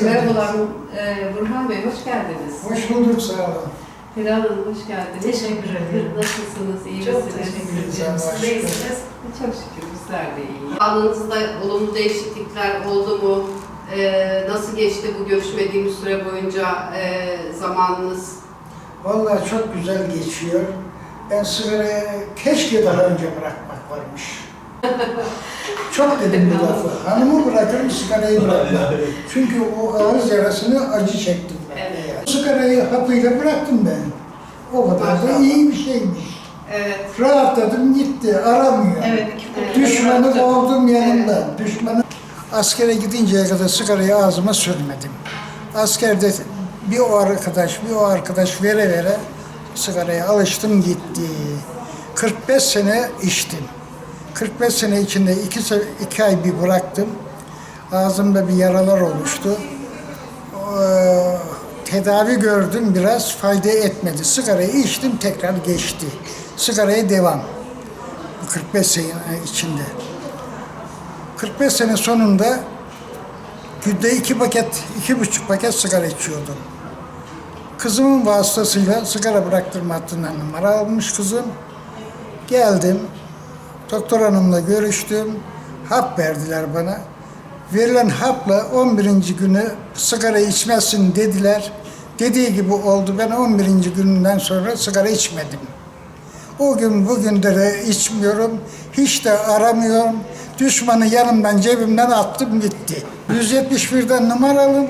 Merhabalar Burhan Bey, hoş geldiniz. Hoş bulduk, sağ olun. Hilal Hanım, hoş geldiniz. Teşekkür ederim. Nasılsınız, iyi Çok misiniz? teşekkür ederim. Güzel, Siz de iyisiniz. Çok şükür, bizler de iyi. Sağlığınızda olumlu değişiklikler oldu mu? Nasıl geçti bu görüşmediğimiz süre boyunca zamanınız? Vallahi çok güzel geçiyor. Ben sigarayı keşke daha önce bırakmak varmış. Çok dedim bu lafı. Hanımı bırakırım, sigarayı bırakmam. Çünkü o ağız yarasını acı çektim ben. Evet. Sigarayı hapıyla bıraktım ben. O kadar da iyi bir şeymiş. Evet. Rahatladım gitti, aramıyor. Evet, iki kurtul. Düşmanı kovdum yanımdan. Düşmanı. Askere gidinceye kadar sigarayı ağzıma sürmedim. Askerde bir o arkadaş vere vere sigaraya alıştım gitti. 45 sene içtim. 45 sene içinde 2 ay bir bıraktım. Ağzımda bir yaralar oluştu. Tedavi gördüm, biraz fayda etmedi. Sigarayı içtim, tekrar geçti. Sigaraya devam. Bu 45 sene içinde. 45 sene sonunda günde 2,5 paket sigara içiyordum. Kızımın vasıtasıyla sigara bıraktırma hattından numara almış kızım. Geldim, doktor hanımla görüştüm, hap verdiler bana. Verilen hapla 11. günü sigara içmezsin dediler. Dediği gibi oldu, ben 11. gününden sonra sigara içmedim. O gün bugün de içmiyorum, hiç de aramıyorum. Düşmanı yanımdan, cebimden attım gitti. 171'den numara alın,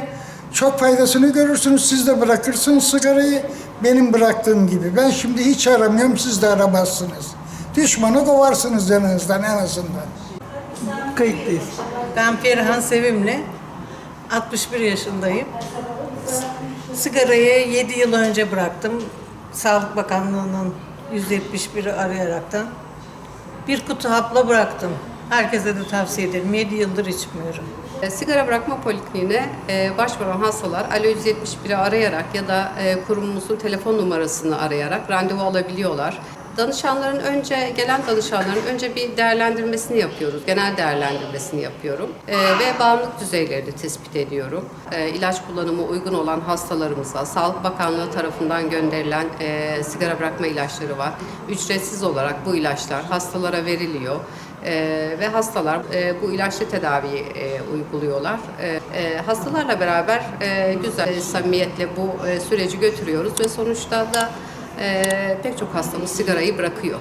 çok faydasını görürsünüz, siz de bırakırsınız sigarayı. Benim bıraktığım gibi. Ben şimdi hiç aramıyorum, siz de aramazsınız. Düşmanı kovarsınız yanınızdan en azından. Kayıtlıyız. Ben Perihan Sevimli, 61 yaşındayım. Sigarayı 7 yıl önce bıraktım. Sağlık Bakanlığı'nın 171'i arayaraktan. Bir kutu hapla bıraktım. Herkese de tavsiye ederim. 7 yıldır içmiyorum. Sigara bırakma polikliniğine başvuran hastalar Alo 171'i arayarak ya da kurumumuzun telefon numarasını arayarak randevu alabiliyorlar. Gelen danışanların önce bir değerlendirmesini yapıyoruz. Genel değerlendirmesini yapıyorum. Ve bağımlılık düzeylerini tespit ediyorum. İlaç kullanımı uygun olan hastalarımıza Sağlık Bakanlığı tarafından gönderilen sigara bırakma ilaçları var. Ücretsiz olarak bu ilaçlar hastalara veriliyor. Ve hastalar bu ilaçlı tedaviyi uyguluyorlar. Hastalarla beraber güzel samimiyetle bu süreci götürüyoruz ve sonuçta da pek çok hastamız sigarayı bırakıyor.